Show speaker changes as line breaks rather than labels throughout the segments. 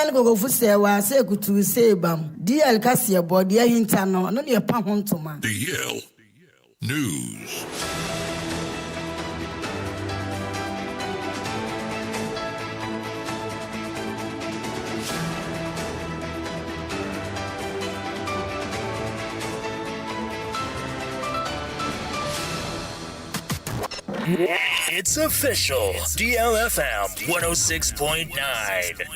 Dan go fu se wa se kutu se bam. DL kase body hinta no ne pa hontoma.
DL News.
It's official. DLFM 106.9.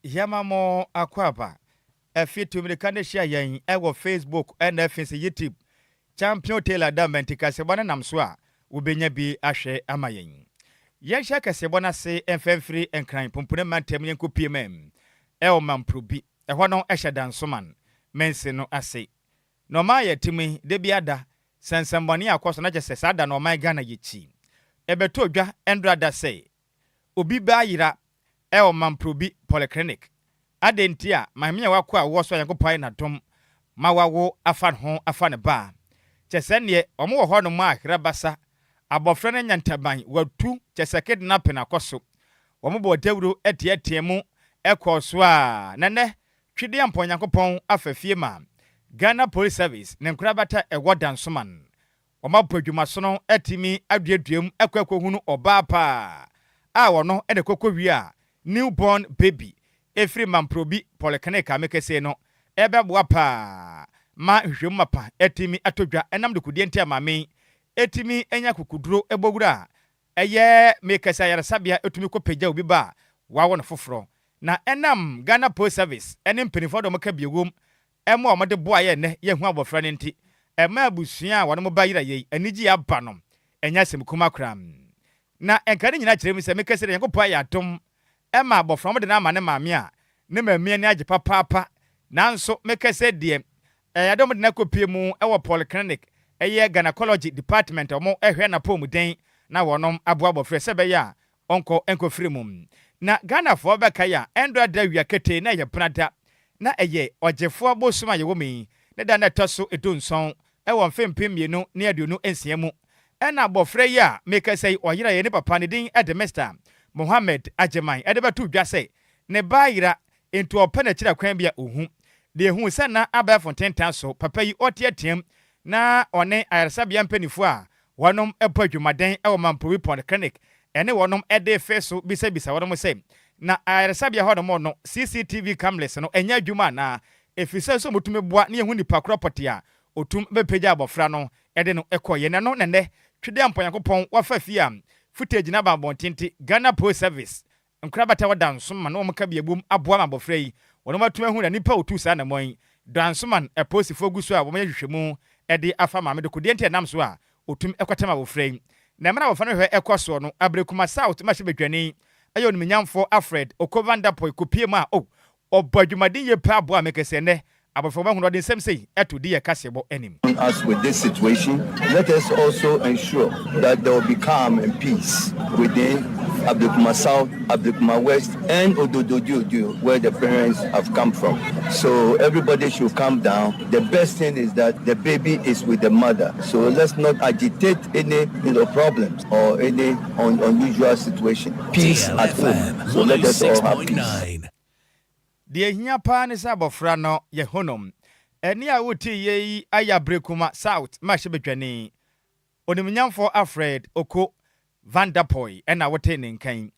Yamamo Akwaba. Efi tumilika ne share yen ewo Facebook and YouTube. Champion Taylor Diamond kasebona namso ubenya bi ahwe amayen. Yen sha kasebona se enfemfiri enkran pompone mantem yen kopiem. Ewo mamprobi. Ehwo no ehye dansoman. Mense no ase. No ma yetimi de biada sensemboni akoso na jese sada no man Ghana yichi. Ebeto dwa endrada say. Obi ba yira ewo mamprobi polyclinic. Adentia mamia wakwa wo so yankopan na dom mawawo afan ho afane ba. Chesenie omo wo ho no ma ahrebasa abofre ne nyantaban watu cheseked na pena koso. Omo bo dawuro etietiemu ekoso a nene twide ampon yankopon afafie ma. Ghana Police Service ne nkrabata ewodan soman. Oma podwumaso no etimi aduaduam ekwakohunu oba pa. A wono ene kokowia a newborn baby efri mamprobi polyclinic amekese no ebeboa pa ma hwemapa etimi atodwa enam de kudie ntia mame etimi enya kokuduro ebogura eye mekese ayaresabia etumi kopagya obi ba wawo no foforo na enam Ghana Police Service ene mpenifo do maka biewom ema omode boa ye ne ye hu abofra ne nti ema abusua wono mo bayira ye anigi aba no enya semkuma kram na enkane nyina kyerem se mekese de yankopɔ ya dom ema abofra mo de na ama ne maame a ne maame ne age papa nanso mekese de yadom de na kopie mu ewo polyclinic eye gynecology department omo ehwe na pomuden na wonom abo abofra se be ya onko enkofiri mum na Ghana fo be kaya endra da wiakete na ye prada na eye ogefo abosuma ye womi ne da na toso edonson ewo mfempem mienu ne aduonu ensiamu ena abofra ya mekese oyira ye ne papa ne din Edemester Mohammed Agyemai edebatu dwase ne bayira ento opana kira kwan bia ohu de ehu se na aba fontentan so papa yi otiatem na one ayaresabia mpanifo a wonom epadwumaden ewo mamprobi polyclinic ene wonom ede feso bisa wonom se na ayaresabia honom no CCTV cameras no enya adwuma na efise so mutume boa ne ehu nipa kropoti a otum bepeja abofra no ede no ekoye ne no nene twede amponyankopon wafafia footage na babontinti Ghana Police Service nkrabata wadansom na omka biabum aboa mabofra yi wonom atuma hu na nipa otu sa na moy dansoman eposifo guso a womanya hwehwemu ede afa maame de kodie ntia nam so a otum ekwatama bofra yi na mena bofra no hwe ekoso no abrekuma south ma hwebedwani ayo nminyamfo Alfred Okovanda Poi kopie ma obadwumadin ye pa aboa mekese ne abofra hu no de nsem sei eto di ye kasebo enim.
As with this situation, let us also ensure that there will be calm and peace within Abdukuma South, Abdukuma West, and Odododio, where the parents have come from. So everybody should calm down. The best thing is that the baby is with the mother. So let's not agitate any problems or any unusual situation. Peace at home. So let us all have peace.
The hiapa ne sabofra no ye honom. Eni a wuti ye ayabrekuma South mashebedwane. Onimnyamfo Alfred Oko Vanderpoy ena wote ne nkan.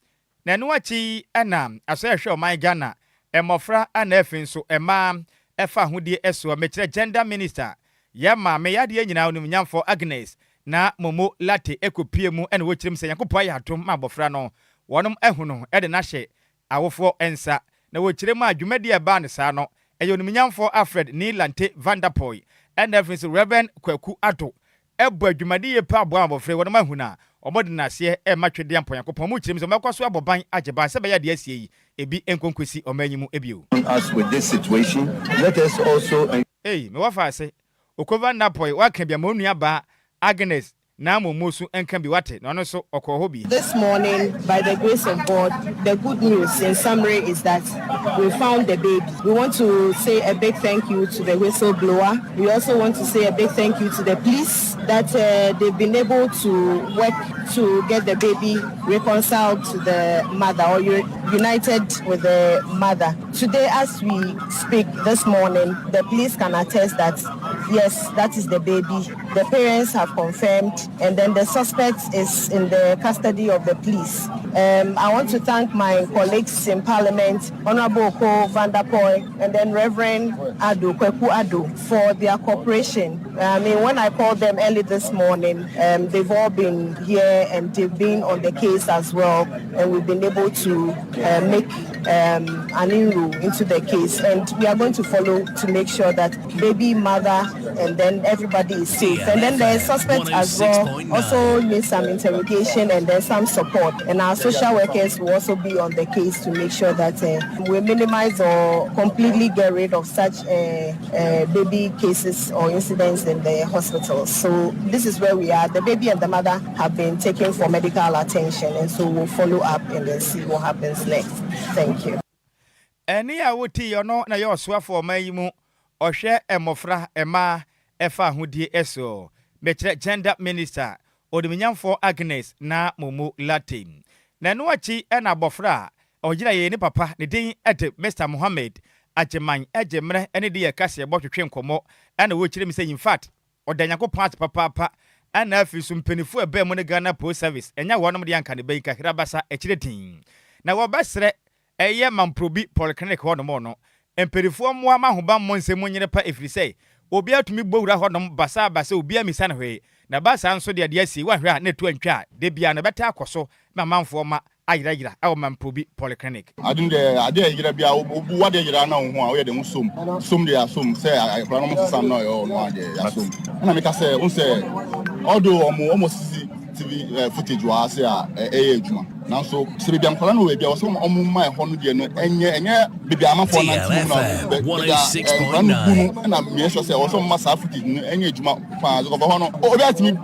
Na no achi ena aso ehwe oman Ghana emofra ana efin so ema efa hodie eso mekire gender minister ya ma me yade nyina onimnyamfo Agnes na momo late ekopie mu ena wokirim se yankopɔ ya atom ma abofra no wonom ehuno ede na hye awofo ensa na wokyire mu adwumadi eba ne saa no eyonimnyamfo Alfred ni Lante Vanderpoy and everything Reverend Kwaku Ado ebo adwumadi ye pa abo abofre wonom ahuna omode na se e matwede amponyankopon mu kyerem so makwaso aboban ageba se be ya de asie yi ebi enkonkosi omanyimu ebio.
As with this situation, let us also
me wafa se Okovanda Poi waka bia monua ba Agnes na momusu enka bi wate no no so okohobi.
This morning, by the grace of God, the good news in summary is that we found the baby. We want to say a big thank you to the whistleblower. We also want to say a big thank you to the police that they've been able to work to get the baby reconciled to the mother or united with the mother. Today, as we speak this morning, the police can attest that yes, that is the baby. The parents have confirmed, and then the suspect is in the custody of the police. I want to thank my colleagues in Parliament, Honorable Oko Vanderpoy, and then Reverend Ado, Kweku Ado, for their cooperation. I mean, when I called them early this morning, they've all been here and they've been on the case as well, and we've been able to make an inroad into the case, and we are going to follow to make sure that baby, mother, and then everybody is safe. And then the suspect as well also needs some interrogation and then some support. And our social workers will also be on the case to make sure that we minimize or completely get rid of such baby cases or incidents in the hospitals. So this is where we are. The baby and the mother have been taken for medical attention, and so we'll follow up and then see what happens next. Thank you.
Any awuti yono na yo swa for mayimu ohwe emofra ema efa hudie eso metre gender minister odiminyamfo Agnes na Momo Latin na no achi na bofra ogira ye ni papa ne din ete Mr Mohammed Agyei Ejemre ene de ye kase botwetwe nkomo na wo kire mi say in fact odanyako part papa ana afisu mpenifu ebe mo ne Ghana Post Service enya wonom de anka ne bai kakra basa ekiretin na wo basre eye mamprobi polyclinic honom no emperifu mo amahoba mo nsemu nyere pa efrise obi atumi gbowura honom basa obi amisa na hwe na basa nso de asi wa hwe a na tu antwa de bia na beta akoso ma manfo ma ayira awo mamprobi polyclinic
adunde ade ayira bia obu wade ayira na ho a wo ye de som de asom say akra no mo sam na yo no ade asom na me ka say unse odo omo sisi TV footage wa say ejuma now so bibia nkola no we bia so omo mai ho no de no enye bibia amafo na team no na me so say so masa footage no enye ejuma pa so ho no obi atimi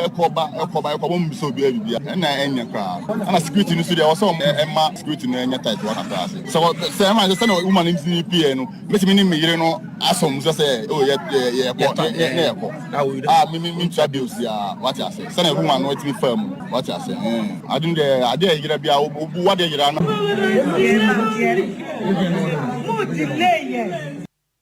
ekoba mo so bibia na enye kra na security no so de so emma security no enye tight wa kata ase so say man say na woman ni PA no metimi ni meyire no asom so say oh ye me try bills ya what you say say na woman no etimi firm what you say adunde ade ayira bia obu wade ayira na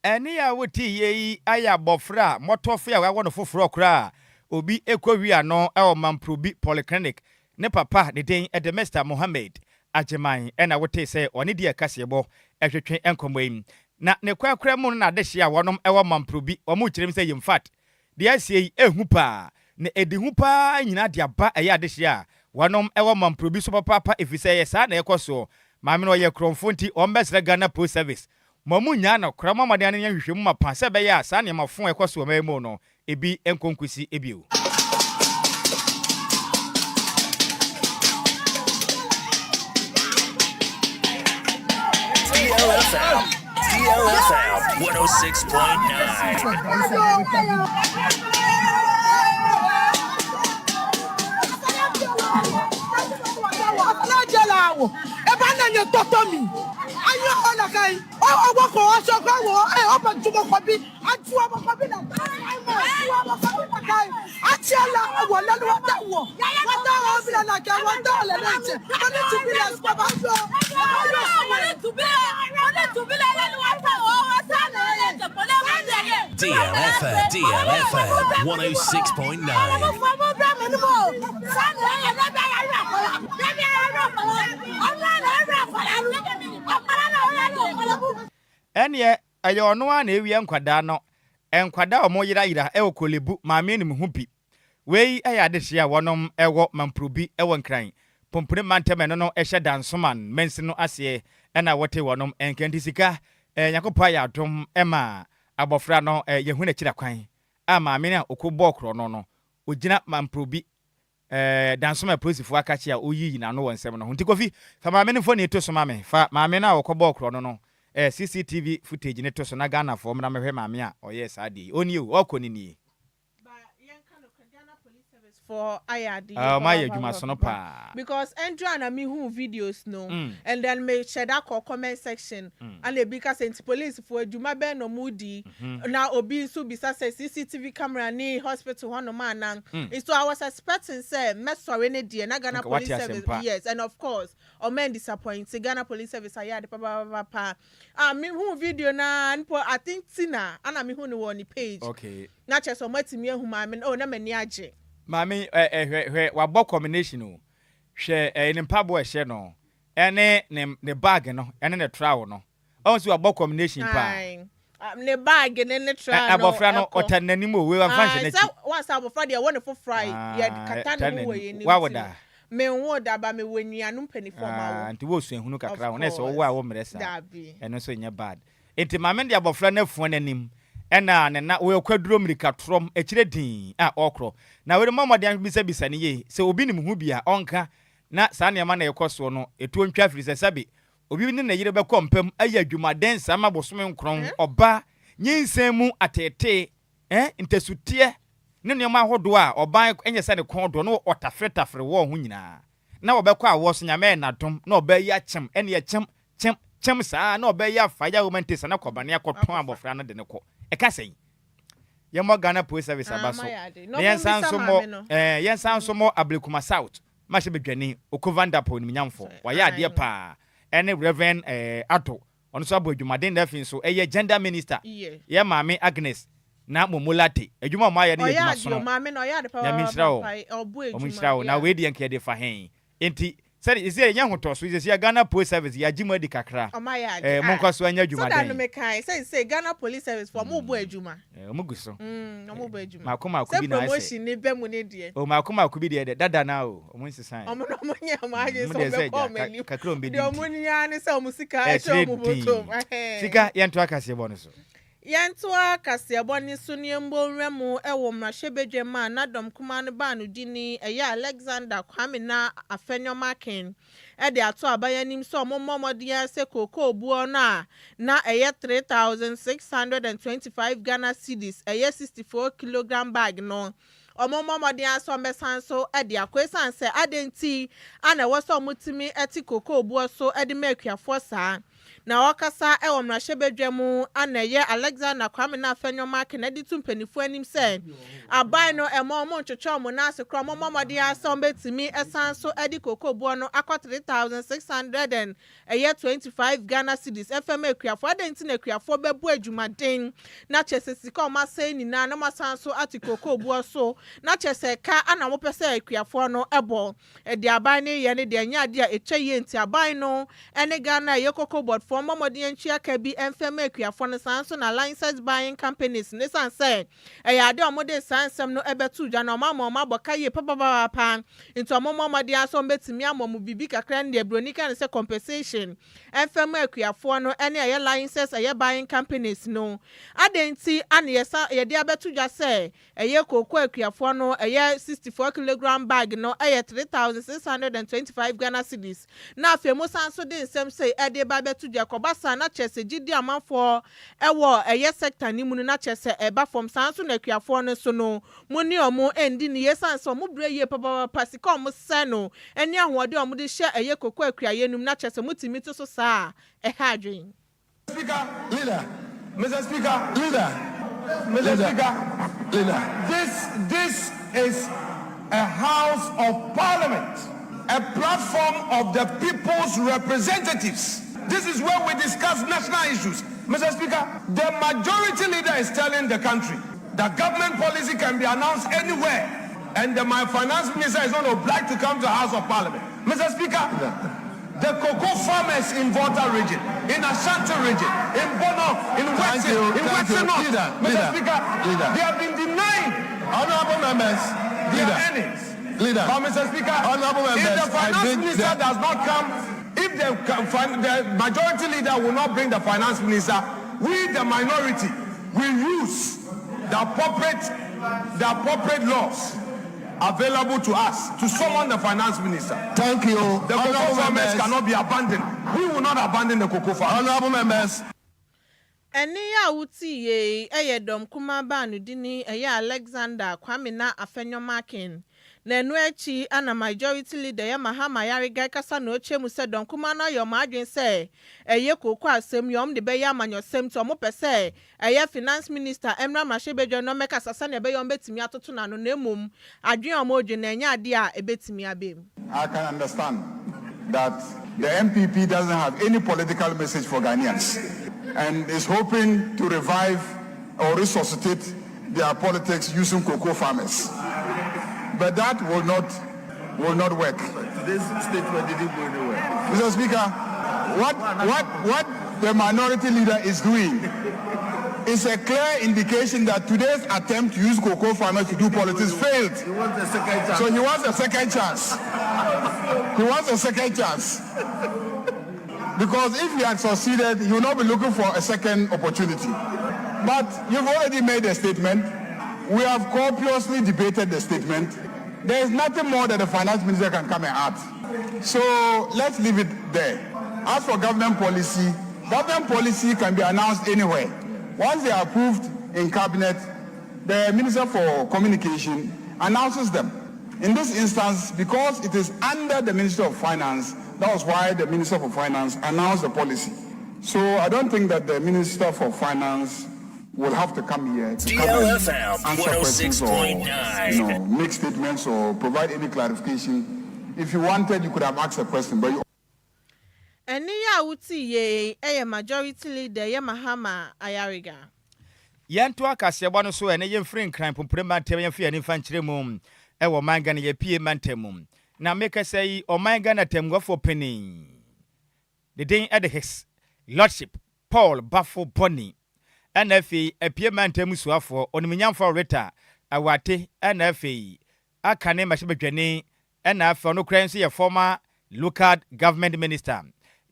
eni ya wuti yi aya bofra motofia wa wono foforo kra obi ekwawi ano e mamprobi polyclinic ne papa ne den ede Mr Mohammed Agyei ena wote se oni de kasebo ehwetwe enkomwem na ne kwakra mu na de hia wonom e mamprobi omu kirem se in fact de asie ehu pa ne edihu pa nyina de aba eya de hia wonom e mamprobi so papa efise ye sa na ekoso maame no ye kromfo nti ombesre Ghana Post Service mamu nya na krama made anya hwehwemu mapa se be ya sa ne mafo ekoso mamu no ebi enkonkusi ebio
DLFM 106.9.
Ebana nye totomi. Ayo ona kai. O ko aso kwa wo. Opa tumo kobi. Adjoa kobi na. Adjoa kobi na kai. Atiala wo la lo da wo. Wata wo bi na ka wata le nche. Oni to be as baba so. Oni to be la lo wata wo. Wata le nche.
DLFM 106.9.
Enye ayo no a na ewie nkwada no enkwada omo yira e okolebu maame ni mhupi wei aya de hia wonom ewo mamprobi ewo nkran pompure manteme no ehye dansoman mensi no ase ena wote wonom enkenti sika yakopa ya dom ema abofra no yehu na kira kwan a maame na okobọ kro no ogina mamprobi dansoma polisifu akachi a oyi na no wonsem no nti kofi fa maame nfo ne to so maame fa maame na okobọ kro no CCTV footage ne to so na Ghana fo mna mehwe maame a oye saadi oni o okoni ni ba yen kan no Ghana Police Service
for ayadi.
My adwuma so no pa.
Because Andrew and me who videos no, and then me share that comment section, and they because police for adwuma be no moody. Now obi so bisa say CCTV camera ni hospital one man. So I was expecting say me sorry ne die na Ghana police service. Yes, and of course, o men disappoint. Ghana police service ayadi pa. Me who video na I think Tina and me who no on the page.
Okay.
Na che so matimi ehu maame oh na mani age.
Maame wa bo combination o. Hwe ne mpabo ehye no. Ene ne bag no, ene ne trowel no. On so wa bo combination pa.
Ne bag ne trowel no.
Abofra no otanani o we wan fan
na. Once abofra dey wonderful fry. Ya kata no we ni.
Wa woda.
Me woda ba me wanianum penifo ma wo.
Anti wo su ehunu kakra wo na se wo a wo mresa. Eno so nya bad. Enti maame de abofra na fuo nanim. Ena na we kwaduro mrika trom ekire din okro na we mamode bisa ne ye se obi nim hu bia onka na saa ne ma na yekoso no etuo ntwa firi se sabe obi ne na yire be kompam aya adwumaden sama bosome nkron oba nyinsem mu atete ntesutie ne ne ma hodo a oban enye se ne kon do no otafretafre wo ho nyina na obekọ awo so nyame na dom na obayi achem ene ye chem saa na obayi afaya romantisa na kobane akoton abofra no de ne ko ekasei yemo Ghana police service abaso yen sanso mo Ablekuma South ma hye bedwane okovanda po ni nyamfo waya ade pa ene Reverend Ato ono so abodwumaden da fin so eye gender minister ye maame Agnes na momolate adwuma ma ya ne adwuma so
maame no ya de pa
obu na we de enke de fa hen enti said is there young to so is Ghana police service ya jima di kakra mon kwaso anya adwuma den so
that me kai say Ghana police service for mo bo adwuma
mo guso
mo bo adwuma
makoma ku bi na
promotion ni be mu ne de
o makoma ku bi de dada na o mo nsisan
o mo no nya ma aje so be ko mani
kakra mbe di
o mo nya ne se o musika e che o mo botom
sika yento akase bo no so
Yantoa kasiaboni suniembo remu ewo mrashebedwe ma na dom kumane banu dini eya Alexander Kwame na afenyo makin ede ato abayanim so momodiya se koko obuo na eya 3625 Ghana cedis eya 64 kilogram bag no omomodiya so mesanso ede akwesan se adenti ana woso mutimi eti koko obuo so ede mekuafo saa na wakasa ewo mrashebedwemu aneye Alexander Kwame na afenyo mark na di tumpanifu anim se abai no emo nchochomo na asekro momode asa betimi esanso edi kokobuo no akọ 3600 and eye 25 Ghana cedis FM akuafo adenti na akuafo bebu adwumaden na chese sika o masai ni na masanso ati kokobuo so na chese ka ana mo pese akuafo no ebo edi abai ne ye ne de anya ade a eche enti abai no ene Ghana ye kokobuo for momodi enchia ka bi enfema akuafo no sanso na license buying companies ne sanse ade omode sansem no ebetu dwa na omama boka ye papa into momodi aso betimi amomu bibi kakra ne ebronika ne se compensation enfema akuafo no ene eye license eye buying companies no adenti ane yesa ye de abetu dwa se eye koko akuafo no eye 64 kilogram bag no eye 3625 Ghana cedis na afemu sanso de nsem se ede ba betu dwa kobasa na chese gidi amanfo ewo eye sector ni munu na chese eba from sanso na akuafo no so no muni omo endi ni yesanso mo bre ye papa pasika omo se no eni ahode omo de hye eye koko akuaye num na chese mutimi to so saa adwen
Speaker leader Mr. Speaker leader Mr. Speaker leader this is a house of parliament, a platform of the people's representatives. This is where we discuss national issues. Mr. Speaker, the majority leader is telling the country that government policy can be announced anywhere, and my finance minister is not obliged to come to the House of Parliament. Mr. Speaker, the cocoa farmers in Volta region, in Ashanti region, in Bono, in Western North, Mr. Speaker, they have been denying honorable members their earnings. But Mr. Speaker, if the finance minister does not come, if the majority leader will not bring the finance minister, we, the minority, will use the appropriate laws available to us to summon the finance minister.
Thank you.
The cocoa farmers cannot be abandoned. We will not abandon the cocoa farmers.
Honorable members.
Eni ya uti ye eye dom kuma banu dini eye Alexander Kwame na afenyo makin na enu echi ana majority leader ya Mahama Yariga kasa no chemu se don kuma na yo madwen se eye kokko asem yom de be ya amanyosem to mo pese eye finance minister Emra Mashebedwo no meka sasa na be yom betimi atoto na no nemum adwen omodwe na enya ade a ebetimi abem.
I can understand that the MPP doesn't have any political message for Ghanaians and is hoping to revive or resuscitate their politics using cocoa farmers. But that will not work.
This statement didn't go anywhere.
Mr. Speaker, what the minority leader is doing is a clear indication that today's attempt to use cocoa farmers to do politics failed.
He wants a second chance.
So he wants a second chance. He wants a second chance. Because if he had succeeded, he will not be looking for a second opportunity. But you've already made a statement. We have copiously debated the statement. There is nothing more that the finance minister can come and add. So let's leave it there. As for government policy can be announced anywhere. Once they are approved in cabinet, the Minister for Communication announces them. In this instance, because it is under the Minister of Finance, that was why the Minister for Finance announced the policy. So I don't think that the Minister for Finance will have to come here to
DLFM
come and answer questions or
106.9.
make statements or provide any clarification. If you wanted, you could have asked a question, but you
Eni ya uti ye majority leader ya Mahama Ayariga.
Yanto akasebwa no so ene yemfiri nkran pomprema tem yemfi ani fa nkyere mum ewo manga na ye pie mantemum na make say o manga na temgwafo penin the den at the his lordship Paul Bafo Bonny NFA apie mantem suafo oniminyamfo reta awate NFA akane mashebedwane na afa no kran so ye former local government minister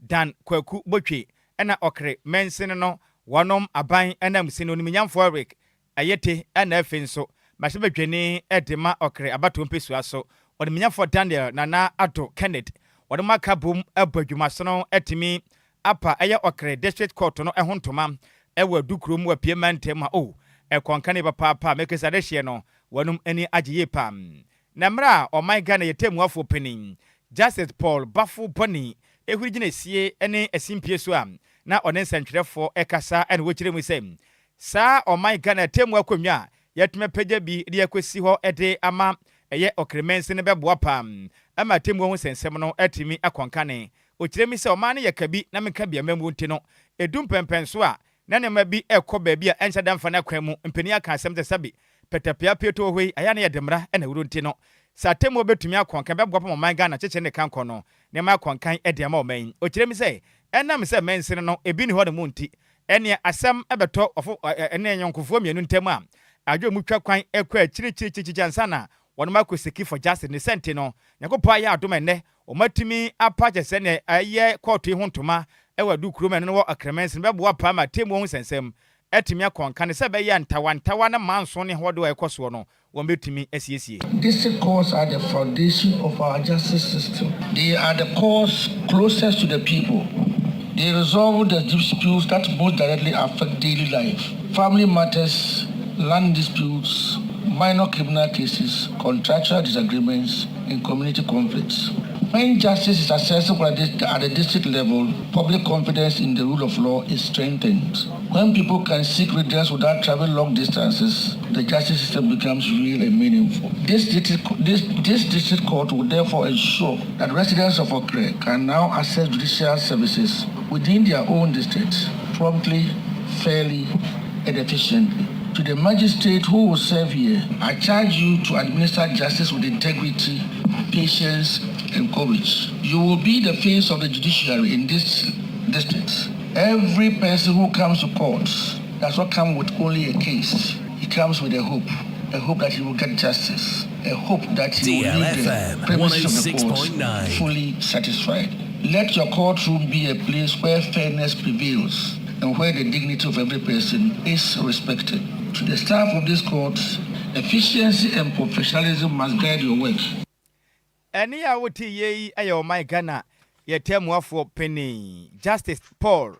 Dan Kwaku Botwe na okre mensin no wanom aban na msini oniminyamfo Eric ayete na afa nso mashebedwane edema okre abato mpesua so oniminyamfo Daniel Nana Ado Kenneth wadoma kabum abadwumaso no etimi apa eye okre district court no ehontoma ewa dukrom wa pie mantem o ekonkane papa mekesa de hye no wanum ani agye pam na mra o my Ghana yetemu afo penin Justice Paul Bafo Bonny ehurigine sie ene asimpie so am na one nsantwerefo ekasa ene wokyire mu sem sa o my Ghana temu akonwa yetume pagya bi de akosi ho ede ama eye okremense ne beboa pam ama temu ho sensem no atimi akonkane okyire mi se o ma ne yakabi na meka bia mamu nti no edum pempenso a na nema bi ekoba bi a ensa damfa na kwan mu mpeni aka asem te sabi petapia peto hoi aya na yedemra ena wuro nti no satemu obetumi akonkan beboa pam man Ghana cheche ne kanko no ne ma akonkan ede ama o man okyire mi se enam se mensin no ebi ni ho de mu nti ene asem ebeto ofo ene nyonkofo mienu ntem a adwo mu twa kwan ekwa chirichirichichi ansana wono makoseki for justice ne sente no yakopa ya adom ene o matumi apaje se ne aye court ho ntoma ewa dukuru men no akremense beboa pa ma temu ho sensem etimi akonka ne se be ya ntawantawa na manso ne hodo ekoso no wo betumi asiesie.
District courts are the foundation of our justice system. They are the courts closest to the people. They resolve the disputes that most directly affect daily life. Family matters, land disputes, minor criminal cases, contractual disagreements, and community conflicts. When justice is accessible at the district level, public confidence in the rule of law is strengthened. When people can seek redress without traveling long distances, the justice system becomes real and meaningful. This district court will therefore ensure that residents of Okre can now access judicial services within their own districts promptly, fairly, and efficiently. To the magistrate who will serve here, I charge you to administer justice with integrity, patience, and courage. You will be the face of the judiciary in this district. Every person who comes to court does not come with only a case. He comes with a hope that he will get justice, a hope that he will leave the premises of the court fully satisfied. Let your courtroom be a place where fairness prevails and where the dignity of every person is respected. To the staff of this court, efficiency and professionalism must guide your work.
Eni a woti ye ayo my Ghana yetemu afo penny Justice Paul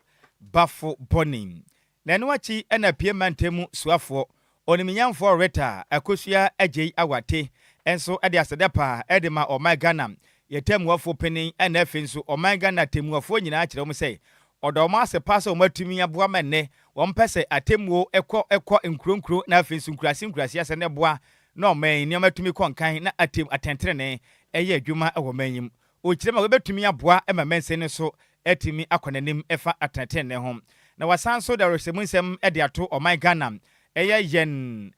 Bafo Bonny na no achi ena pie mantemu suafo oniminyamfo reta akosua Agyei awate enso ade asedepa edema oman Ghana yetemuafo penin ena finso oman Ghana temuafo nyina akire mo say odoma asepa so matumi aboa menne wompese atemuo ekọ nkronkro na finso nkurasi ase ne boa na oman ni matumi konkan na atentrene eye adwuma ewo manyim okire ma webetumi aboa emamense ne so etimi akonanim efa atentrene ho na wasanso da resemunsem ede ato oman Ghana eye yen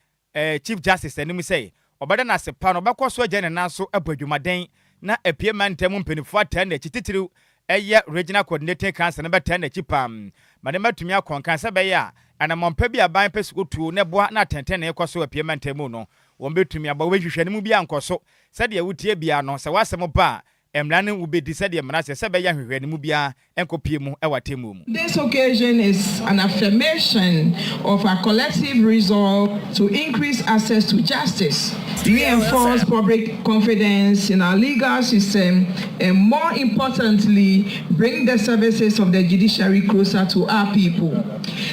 Chief Justice enim say obeda na sepa no bekoso agye ne nanso abadwumaden na apiema ntemu mpenifo atan na chititiru eye regional coordinating council na betan na chipam mane matumi akonkan se be ya anamompa bi aban pesukutu ne boa na tenten na ekoso apiema ntemu no wombetumi aba wehwehwe ne mu bia nkoso se de wutie bia no se wasem ba emrane ubedi se de emrase se be ya hwehwe ne mu bia enkopie mu ewatemu mu.
This occasion is an affirmation of our collective resolve to increase access to justice, reinforce public confidence in our legal system, and more importantly, bring the services of the judiciary closer to our people.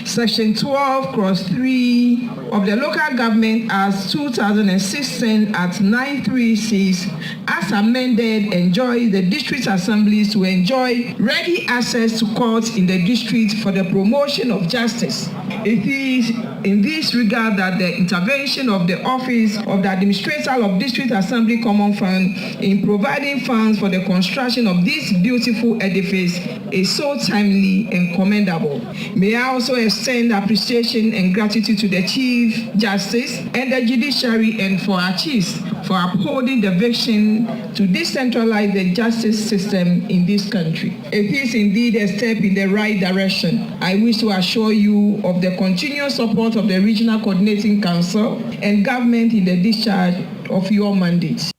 Section 12(3) of the Local Government Act 2016 at 936, as amended, enjoy the district assemblies to enjoy ready access to courts in the district for the promotion of justice. It is in this regard that the intervention of the Office of the Administrator of District Assembly Common Fund in providing funds for the construction of this beautiful edifice is so timely and commendable. May I also extend appreciation and gratitude to the Chief Justice and the judiciary and for our chiefs for upholding the vision to decentralize the justice system in this country. It is indeed a step in the right direction. I wish to assure you of the continuous support of the Regional Coordinating Council and government in the discharge of your mandate.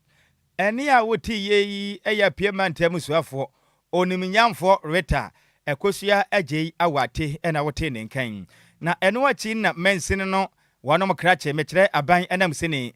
Eni a woti yi eya piema ntemusuafo oniminyamfo Rita ekosua Agyei awate ena wote ne nkan na eno achi na mensene no wanom krache mekire aban enam sene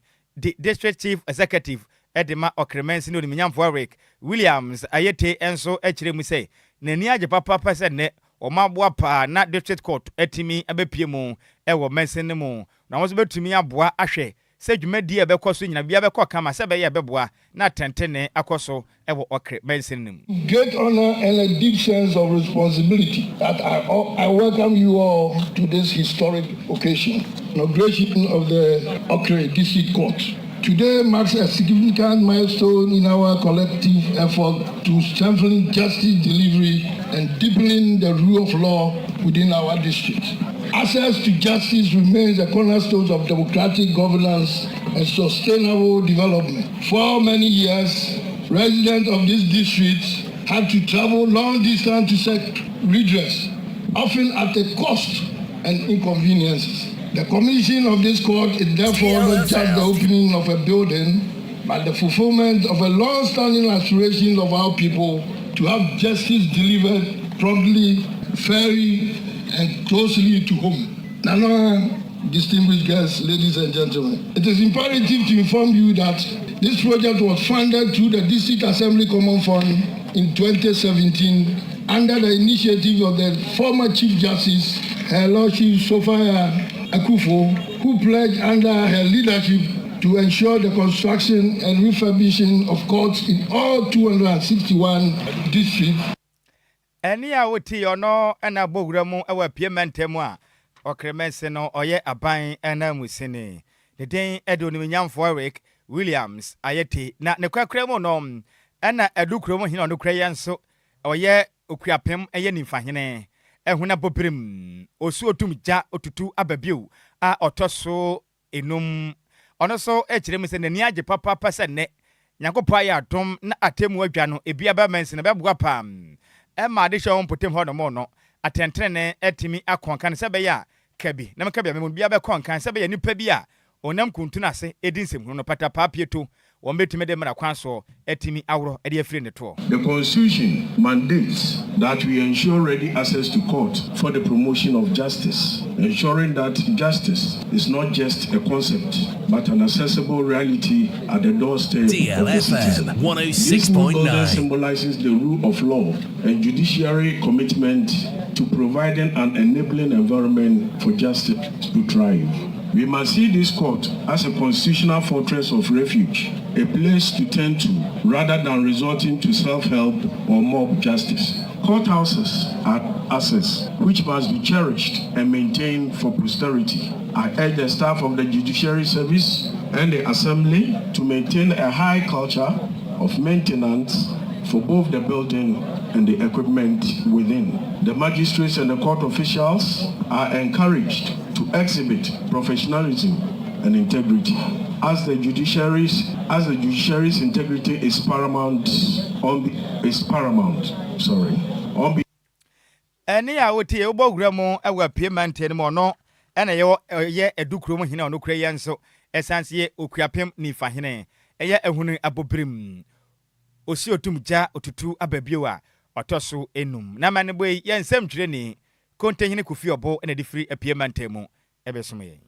district chief executive edema okremensi no oniminyamfo Rick Williams ayete enso akire mu say nani agye papa pese ne omabua pa na district court etimi abepie mu ewo mensene mu na wo so betumi aboa ahwe se dwumadi ebekoso nyina bia bekọ kama se be ye beboa na tentene akoso ewo okre mensene.
Great honor and a deep sense of responsibility that I welcome you all to this historic occasion, inauguration of the Okre District Court. Today marks a significant milestone in our collective effort to strengthen justice delivery and deepening the rule of law within our district. Access to justice remains a cornerstone of democratic governance and sustainable development. For many years, residents of this district had to travel long distance to seek redress, often at a cost and inconveniences. The commission of this court is therefore not just the opening of a building, but the fulfillment of a long-standing aspiration of our people to have justice delivered promptly, fairly, and closely to home. Nana, distinguished guests, ladies and gentlemen, it is imperative to inform you that this project was funded through the District Assembly Common Fund in 2017 under the initiative of the former Chief Justice, Her Lordship Sophia Akufo, who pledged under her leadership to ensure the construction and refurbishing of courts in all 261 districts.
Eni a woti ono ena boguramu ewa piementemu a okremense no oye aban ena musini. The den edo ni nyamfo Rick Williams ayete na ne kwakremu no ena edukromu hina no krayenso oye okuapem eye nimfahene ehuna bobrim osu otumja otutu ababiu a otoso enum ono so ekirem se nani agye papa pase ne nyakopa ya dom na atemu adwa no ebia ba mense na beboa pam Emma de show potem ho no mo no atentrene etimi akonkan se be ya kabi na meka bia memu bia be konkan se be ya nipa bia onam kuntuna ase edinsem no pata papieto wombetime de mara kwanso etimi awro ede afiri ne to.
The constitution mandates that we ensure ready access to court for the promotion of justice, ensuring that justice is not just a concept but an accessible reality at the doorstep of the citizen.
DLFM 106.9.
This symbolizes the rule of law and judiciary commitment to providing an enabling environment for justice to thrive. We must see this court as a constitutional fortress of refuge, a place to turn to rather than resorting to self-help or mob justice. Courthouses are assets which must be cherished and maintained for posterity. I urge the staff of the Judiciary Service and the Assembly to maintain a high culture of maintenance for both the building and the equipment within. The magistrates and the court officials are encouraged to exhibit professionalism and integrity. As the judiciary's integrity is paramount
Any a wotie obo gramo ewa payment ni mo no ena ye edukuro mu hina ono kura ye nso esanse okuapem ni fahene eye ehunu abobrim osi otumja otutu ababio a otoso enum na mane boy ye nsem twire ni kontehine kofi obo ena difiri payment mu ebesom ye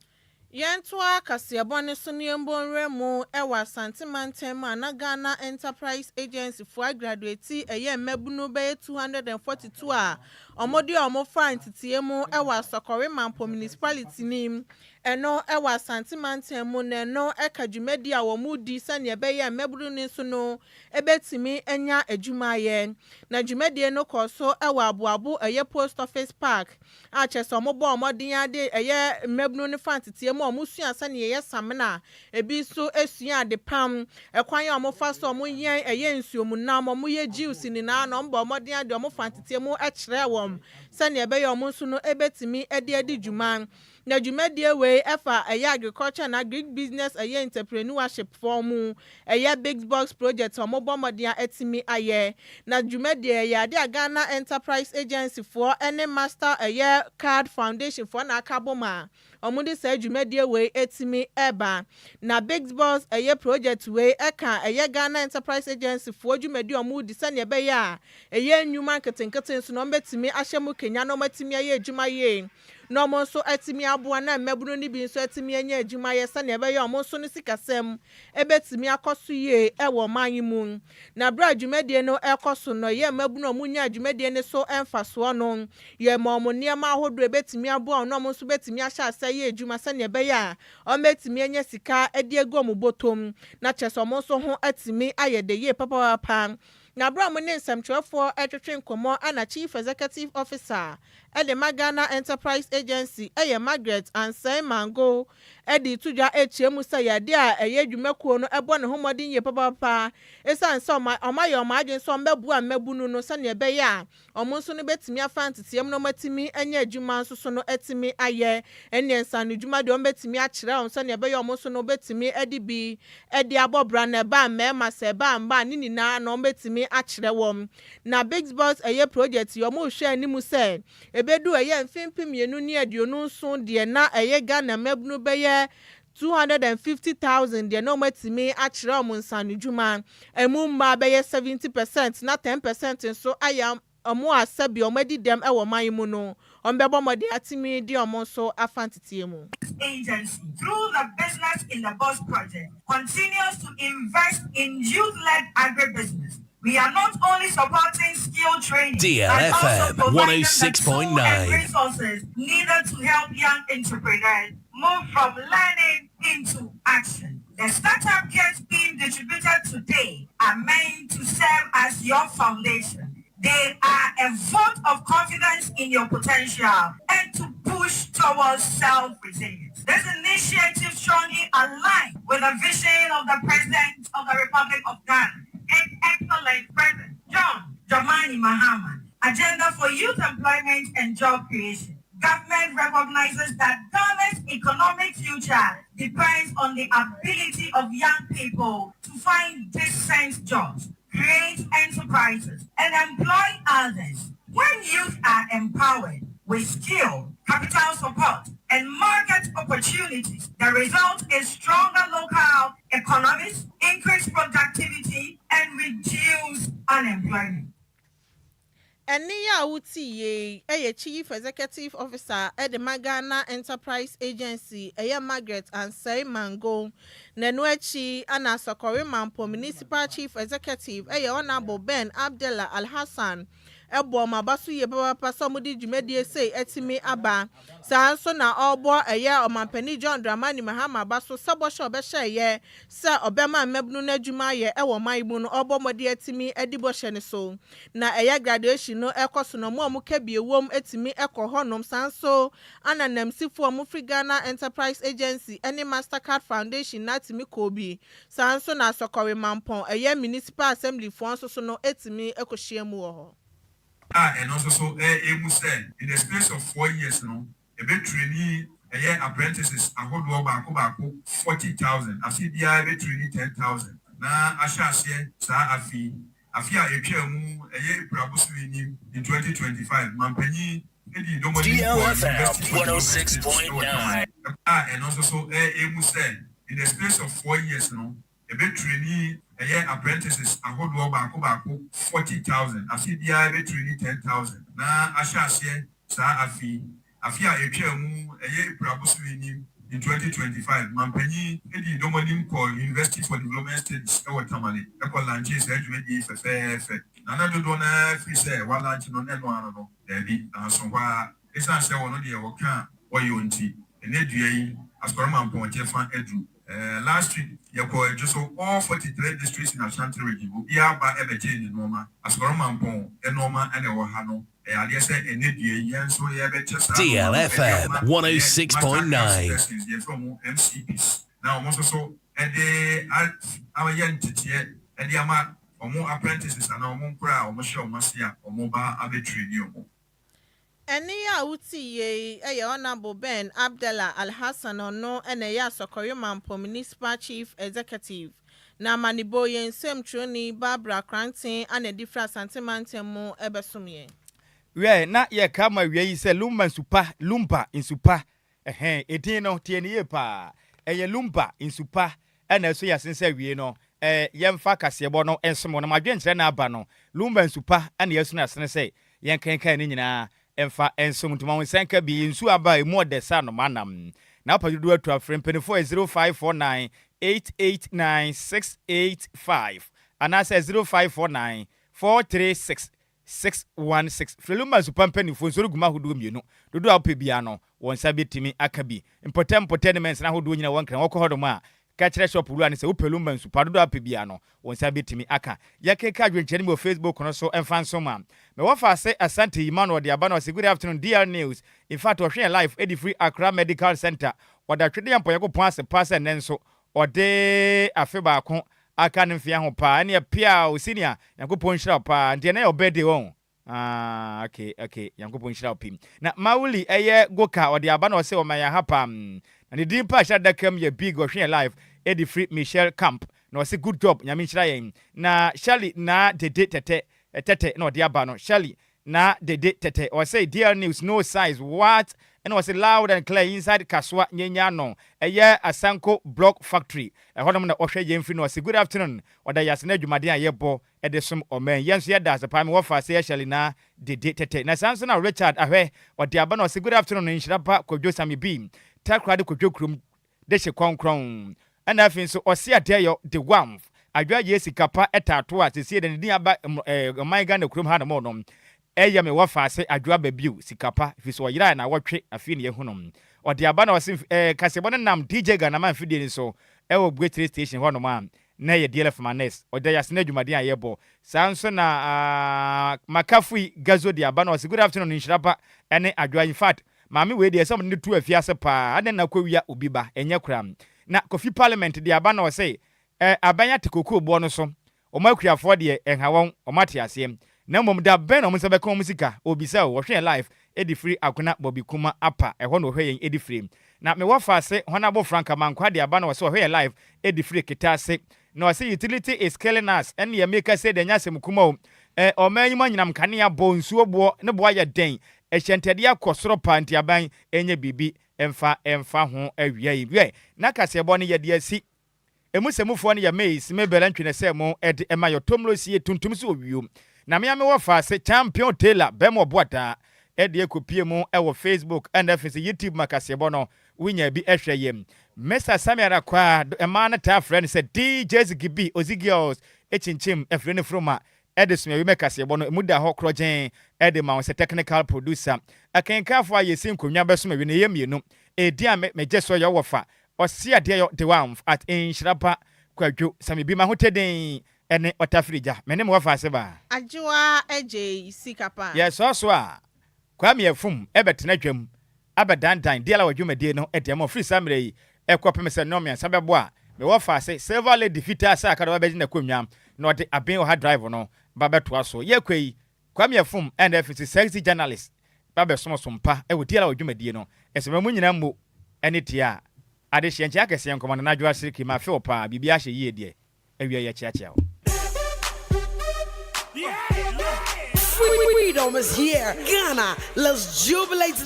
Yentoa kasiabone suniembo nremu ewa santimantem na Ghana Enterprise Agency for graduate eye mebunu be 242 a omodi omofa ntitiemu ewa Sokore Mampo municipality nim eno ewa santimantem no ekadwumedi a womudi sane ebeye mebunu ni so no ebetimi enya adwumaye na dwumedi no koso ewa abuabu eye post office park a cheso mobo omodin ade eye mebunu ni fantitiemu omusua sane ye samna ebi so esua de pam ekwan ya omofa so omoyen eye nsuomu na omoye juice ni na no mbo omodin ade omofantitiemu ekire wom sane ebeye omunsu no ebetimi ade dwuma na dwumadie we efa eye agriculture and agri business eye entrepreneurship form eye big box project omobomodia etimi aye na dwumadie ya de Ghana Enterprise Agency for any master eye card foundation for na akaboma omude say dwumadie we etimi eba na big box eye project we eka eye Ghana Enterprise Agency for dwumadie omudi sane ebe ya eye nyuma nketenkete so no betimi ahyemu Kenya no matimi aye adwumaye no mo so etimi aboa na mebunu ni bi so etimi anya adwuma ye sane ebe ye omo so no sikasem ebetimi akoso ye ewo manyimu na bra adwumadie no ekoso no ye mebunu omunya adwumadie ne so emfaso no ye mo niema ahodo ebetimi aboa no mo so betimi ahya asa ye adwuma sane ebe ya o betimi anya sika edi ego mo botom na cheso mo so ho etimi ayede ye papa na bra mo ne nsamtwefo etwetwe nkomo ana chief executive officer Ede Ghana Enterprise Agency eye Margaret Ansai Mango edi tuja echiemu sa yade a eye dwumakuo no ebo ne homodin ye papa esan so omayo maadwen so mbebu a mebunu no sane ebe ya omonso no betimi afantitiam no matimi anya adwuma nso so no etimi aye ene nsan dwuma de ombetimi akire on sane ebe ya omonso no betimi edi bi edi abobra na ba mema se ba mba ni na no ombetimi akire wom na big boss eye project yo mo hwe animu se ebedu eye mfimpim yenu ni aduonu nso de na eye Ghana mebunu beye 250,000 de no matimi akire omonsan dwuma emu mba beye 70% na 10% nso ayam omo asabi omadi dem ewo manyimu no ombebo modi atimi di omo so afantitiemu
agency through the business in the bus project continues to invest in youth-led agribusiness. We are not only supporting skill training,
DLFM
but also
106.9
and resources needed to help young entrepreneurs move from learning into action. The startup kits being distributed today are meant to serve as your foundation. They are a vote of confidence in your potential and to push towards self-resilience. This initiative strongly aligns with the vision of the President of the Republic of Ghana, His Excellency President John Dramani Mahama, Agenda for Youth Employment and Job Creation. Government recognizes that Ghana's economic future depends on the ability of young people to find decent jobs, create enterprises, and employ others. When youth are empowered with skill, capital support, and market opportunities, the result is stronger local economies, increased productivity, and reduced unemployment.
Eniya Utiye, Chief Executive Officer at the Ghana Enterprise Agency, Margaret Ansai Mango, Nenuechi, Anna Sokore Mampo, Municipal Chief Executive, Honorable Ben Abdullah Al Hassan, ebo ma baso ye papa so mo di dwumedie sei etimi aba saa nso na obo eye omampani John Dramani Mahama baso sabo sho be hye se obema mabunu na adwuma ye ewo maibu no obo mode etimi edibo hye ne so na eye graduation no ekoso no mo ka biewom etimi ekohonom sanso ananamsifo mo free Ghana Enterprise Agency any Mastercard Foundation na timi kobi sanso na sokore mampon eye municipal assembly fo so no etimi ekohyiamu wo ho
and also so emu say in the space of 4 years no a bit trainee apprentices ahodo ba 40,000 afi dia be trainee 10,000 na ahyase sa afi a etwamu prabusu ni in 2025 mampanyi edi domoni
DLFM 106.9
and also so emu say in the space of 4 years no a bit trainee apprentices ahodo ba 40,000 afi dia be trainee 10,000 na ahyase sa afi a etwamu prabusu ni in 2025 mampanyi edi domoni University for Development Studies Tamale lanches edwedi fefe na dodo na free say wala nti no no debi so kwa esa se wono de woka oyonti enedua yi askoroma mponche fan edu last week yako just all 43 districts in Ashanti region ya ba ebeje ni noma askoroma mpon enoma ene wo ha no
DLFM 106.9
from MCPs. Now, also, and they are young teacher, and the ama or more apprentices and our moon crowd, or show Masia or mobile arbitrary new.
Eni ya uti ye honorable Ben Abdallah Al-Hassan ono ene ya Sokoyo Mampo Municipal Chief Executive. Na maniboye nsem troni Barbara Cranton ane different santimantemu ebesumye.
We na ye kama we say Lumba in super etino tieni ye pa eye Lumba in super ena so ya sense we no yemfa kasebo no ensomo na madwenkyere na aba no Lumba in super ena yesu na sene say yen kankan ni nyina emfa ensomo ntuma won sanka bi nsu aba emu odesa no manam na padudu atu afrem penifo 0549 889 and I say 0549 436 616 Freluma supampen fo so ruguma hodo mienu dodo ape bia no won sabetimi akabi important men na hodo nyina wonkran wokọ hodo ma ka kire shop ru an se upeluma supa dodo ape bia no won sabetimi aka yakeka adwenkyere mo Facebook no so emfanso ma me wo fa se Asante Emmanuel de aba no say good afternoon DR News in fact we share live Edi Free Accra Medical Center wada twede yampo yakopon ase pass nenso ode afe ba ko aka ne mfia ho pa ne pia o senior yakopon hira pa ntia na obede won okay yakopon hira pim na mauli eye goka ode aba no se o maya hapa na ne dimpa hira dakam ye big o hwe live Edi Free Michelle Camp no say good job nyame hira yen na Shirley na dede tete no ode aba no Shirley na dede tete or say dear news no size what and was loud and clear inside Kaswa Nyenya no eye Asanko Block Factory hodom na ohwe yemfi no say good afternoon oda yasena dwumade ayebo edesum omen yenso yeda asapam wo fa say Shirley na dede tete na sanso na Richard ahwe ode aba no say good afternoon Nhyiraba Kwadwo Sammy bi takrade Kwadwo krum de hye kronkron ana afin so ose adeyo de wamf Adjoa Agyei Sikapa etato a sese de ni aba Ghana krum ha no no eya me wafa se Adjoa Agyei Sikapa fiso yira na wotwe afi ne yehunom ode aba na wase kasebo ne nam DJ Ghana man fidie ni so ewo Great Station ho no ma na ye DLFM Manes ode yasena dwumade ayebo sanso na makafui gazo de aba na wase good afternoon Nhyiraba ene Adjoa in fact maami we de some ne tu afiase pa ade na kwawia obiba enye kram na Kofi Parliament de aba na wase abanya tekoko bo no so omakuafo de enhawon omate asem na mom da ben o mse beka musika obisa wo hwe live Edi Free akuna Bobby Kuma apa eho no hwe yen Edi Free na me wafa se honabo Franka Mankwa de aba na wase hwe live Edi Free kitase na wase utility is killing us and ye make say de nyasem kuma o manyima nyinam kanea bo nsuo bo ne bo aye den ehyentede akosoro panti aban enye bibi emfa ho awia yi na kasebo ne ye de asi emusemufo ne ye meis mebele ntwene se mo ed emayo tomlo sie tuntum so owiom na me wafa se champion Taylor bemo boata ede ekopie mu ewo Facebook and FS YouTube makasebo no winya bi ehweyem Mr. Sammy Kwa ema na ta friend se DJ Zigibi Ozigirls echinchim efrene froma Edison we make us bono muda ho krogen edema on se technical producer akenkanfo ayesin konwa beso me ne yemienu edi a me jeso yo wofa osi ade yo de one at Nhyiraba Kwadwo Sammy bi ma hoteden ene otafrija me ne mo wofa ase ba
Adjoa Agyei Sikapa
yes also a kwame afum ebetena dwam abedandan de ala wadwumade no edem free samre yi ekopem se no me sabebo a me wofa ase silver lady fita asa aka do beji na konwa no de aben o ha drive no babeto aso ye kwei kwame afum NFC sexy journalist babesom sompa e wodi ala wadwumade no esema mu nyina mmo ene tia ade hye ntia kese enkomo na Adjoa Agyei ma fe opa bibia hye yie de ewie ye chiachia
Freedom is here. Ghana, let's jubilate.